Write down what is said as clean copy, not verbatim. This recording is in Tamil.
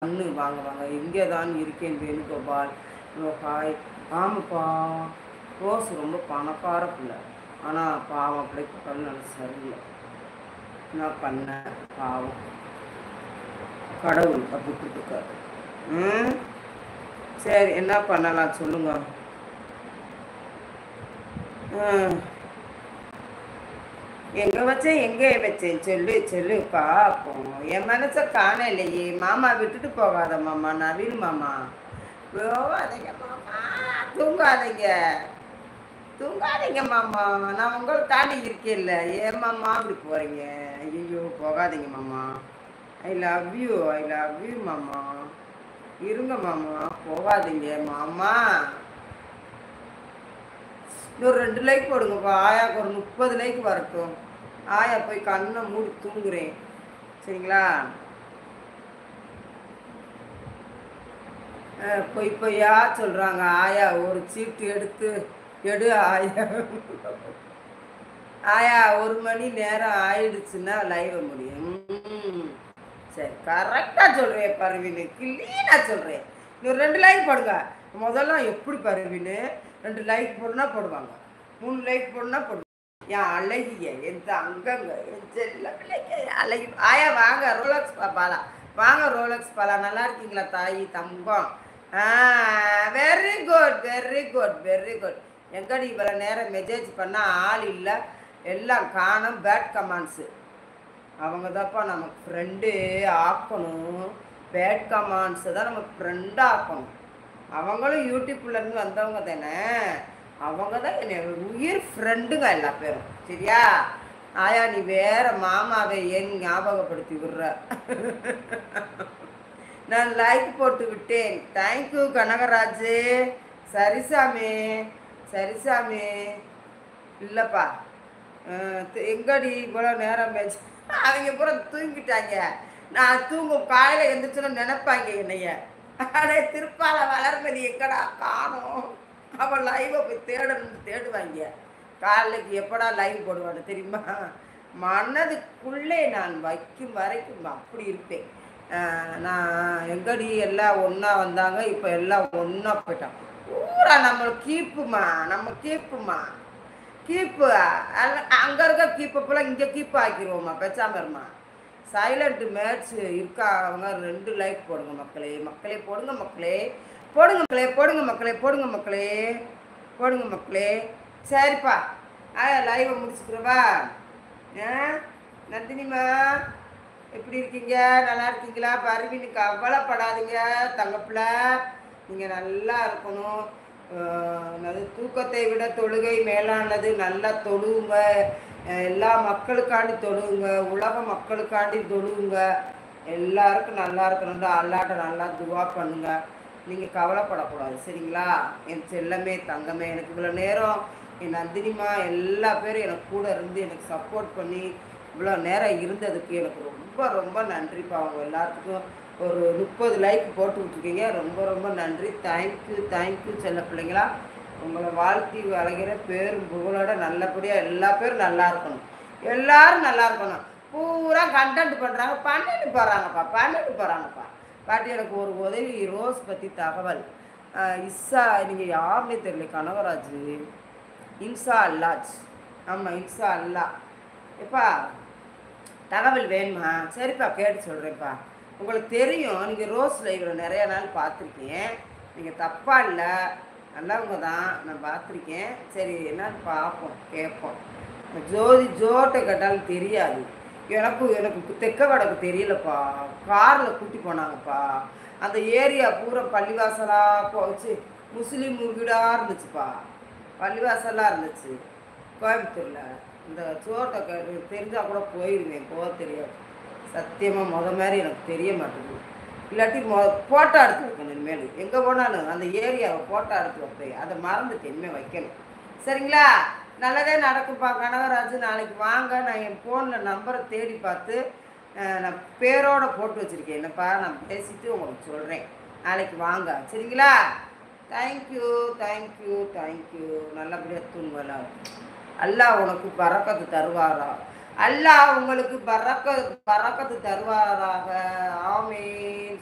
அண்ணு வாங்க வாங்க எங்கே தான் இருக்கேன் வேணுகோபால். ஹாய். ஆமாப்பா, ரோஸ் ரொம்ப பணக்கார பிள்ளை. ஆனால் பாவம் அப்படி நல்ல சரியில்லை. நான் பண்ணேன் பாவம், கடவுள் அப்படி கொடுத்துருக்காரு. ம், சரி என்ன பண்ணலாம் சொல்லுங்க. எங்கே வச்சேன் எங்கே வச்சேன் சொல்லு சொல்லு பார்ப்போம். என் மனசை காண இல்லையே. மாமா விட்டுட்டு போகாத மாமா, நவீன் மாமா. போகாதீங்க மாமா, தூங்காதீங்க தூங்காதீங்க மாமா. நான் உங்களுக்கு தாண்டி இருக்கேன்ல, ஏன் மாமா அப்படி போகிறீங்க? ஐயோ போகாதீங்க மாமா. ஐ லவ் யூ மாமா. இருங்க மாமா, போகாதீங்க மாமா. இன்னொரு 2 லைக் போடுங்கப்பா. ஆயாக்கு ஒரு 30 லைக் வரட்டும். ஆயா போய் கண்ணை மூடி தூங்குறேன், சரிங்களா? பொய் பொய்யா சொல்கிறாங்க. ஆயா ஒரு சீட்டு எடு ஆயா. ஆயா 1 மணி நேரம் ஆயிடுச்சுன்னா லைவ் முடியும். சரி கரெக்டாக சொல்கிறேன் பர்வீனு, கிளீனாக சொல்கிறேன். இன்னொரு 2 லைக் போடுங்க. முதல்ல எப்படி பர்வீனு 2 லைக் போடுனா போடுவாங்க, 3 லைக் போடுனா போடுவாங்க. என் அழகிய என் அங்கங்க என் செல்ல பிள்ளைங்க அழகி. ஆயா வாங்க ரோலக்ஸ் பாலா, வாங்க ரோலக்ஸ் பாலா. நல்லா இருக்கீங்களா தாயி தங்கம்? Very good very good very good. எங்கடி இவ்வளோ நேரம் மெசேஜ் பண்ணால் ஆள் இல்லை, எல்லாம் காணும். பேட் கமாண்ட்ஸு அவங்க தான்ப்பா நமக்கு ஃப்ரெண்டு ஆக்கணும். பேட் கமாண்ட்ஸை தான் நம்ம ஃப்ரெண்டாக ஆக்கணும். அவங்களும் யூடியூப்லேருந்து வந்தவங்க தானே, அவங்க தான் என்னை உயிர் ஃப்ரெண்டுங்க எல்லா பேரும், சரியா? ஆயா நீ வேற மாமாவை ஏன் ஞாபகப்படுத்தி விடுற. நான் லைக் போட்டு விட்டேன். தேங்க்யூ கனகராஜு. சரிசாமி சரிசாமி. இல்லைப்பா, எங்கடி இவ்வளோ நேரம் பேச்சு. அவங்க பூரா தூங்கிட்டாங்க. நான் தூங்கும் காலையில் எழுந்திரிச்சுன்னு நினைப்பாங்க என்னைய. அடே திருப்பால வளர்மதி எங்கடா காணும். அவன் லைவை போய் தேடுவாங்க. காலைக்கு எப்படா லைவ் போடுவான்னு தெரியுமா? மனதுக்குள்ளே நான் வைக்கும் வரைக்கும் அப்படி இருப்பேன். நான் எங்கடி எல்லாம் ஒன்றா வந்தாங்க, இப்போ எல்லாம் ஒன்றா போயிட்டான். பூரா நம்மளுக்கு கீப்புமா கீப்பு. அங்கே இருக்க கீப்பை போல இங்கே கீப்பு ஆக்கிடுவோம்மா, பேசாமல் இருமா. சைலண்ட் மேட்ச் இருக்கா? அவங்க 2 லைக் போடுங்க மக்களே. போடுங்க மக்களே, போடுங்க மக்களே. சரிப்பா, லைவை முடிச்சுக்கிறவா. நந்தினிமா எப்படி இருக்கீங்க? நல்லா இருக்கீங்களா? பருவின்னு கவலைப்படாதீங்க தங்கப்பிள்ள, நீங்கள் நல்லா இருக்கணும். தூக்கத்தை விட தொழுகை மேலானது. நல்லா தொழுவுங்க, எல்லா மக்களுக்காண்டி தொழுவுங்க, உலக மக்களுக்காண்டி தொழுவுங்க. எல்லாருக்கும் நல்லா இருக்கணும்னு அல்லாட்ட நல்லா துவா பண்ணுங்க. நீங்கள் கவலைப்படக்கூடாது, சரிங்களா? என் செல்லமே தங்கமே, எனக்கு இவ்வளோ நேரம் என் நந்தினிமா எல்லா பேரும் எனக்கு கூட இருந்து எனக்கு சப்போர்ட் பண்ணி இவ்வளோ நேரம் இருந்ததுக்கு எனக்கு ரொம்ப ரொம்ப நன்றிப்பா. அவங்க எல்லாத்துக்கும் ஒரு 30 லைக் போட்டு விட்டுருக்கீங்க, ரொம்ப ரொம்ப நன்றி. தேங்க்யூ செல்ல பிள்ளைங்களா. உங்களை வாழ்த்தி வளர்கிற பேரும் புகழோட நல்லபடியாக எல்லா பேரும் நல்லா இருக்கணும், எல்லாரும் நல்லா இருக்கணும். பூரா கண்டென்ட் பண்ணுறாங்க, பண்ணிட்டு போகிறாங்கப்பா. பாட்டி எனக்கு ஒரு உதவி, ரோஸ் பற்றி தகவல். இஸ்ஸா நீங்கள் யாருன்னே தெரியல, கனகராஜ். இன்சா அல்லாஜ், ஆமாம் இன்சா அல்லா. எப்பா தகவல் வேணுமா? சரிப்பா கேட்டு சொல்கிறேன்ப்பா. உங்களுக்கு தெரியும், நீங்கள் ரோஸ் லைவில் நிறையா நாள் பார்த்துருக்கேன். நீங்கள் தப்பாக இல்லை, நல்லவங்க தான், நான் பார்த்துருக்கேன். சரி என்னன்னு பார்ப்போம் கேட்போம். ஜோட்டை கேட்டாலும் தெரியாது. எனக்கு தெக்க வடக்கு தெரியலப்பா. காரில் கூட்டி போனாங்கப்பா. அந்த ஏரியா பூரா பள்ளிவாசலாக போச்சு, முஸ்லீம் வீடாக இருந்துச்சுப்பா, பள்ளிவாசலாக இருந்துச்சு கோயம்புத்தூரில். இந்த சோட்டை தெரிஞ்சால் கூட போயிடுவேன், போக தெரியாது சத்தியமாக. மாதிரி எனக்கு தெரிய மாட்டேங்குது. இல்லாட்டி ஃபோட்டோ எடுத்து வைக்கணும் இனிமேல். எங்கே போனாலும் அந்த ஏரியாவை ஃபோட்டோ எடுத்து வைப்பேன், அதை மறந்துட்டு இனிமேல் வைக்கணும், சரிங்களா? நல்லதே நடக்கும்ப்பா கனகராஜ். நாளைக்கு வாங்க, நான் என் ஃபோனில் நம்பரை தேடி பார்த்து நான் பேரோடு போட்டு வச்சுருக்கேன். என்னப்பா நான் பேசிவிட்டு உங்களுக்கு சொல்கிறேன். நாளைக்கு வாங்க, சரிங்களா? தேங்க்யூ. நல்லபடியாக தூங்கலாம். அல்லாஹ் உனக்கு பரக்கத்து தருவாரா? அல்லாஹ் உங்களுக்கு பரக்கத்து தருவாராக. ஆமீன்.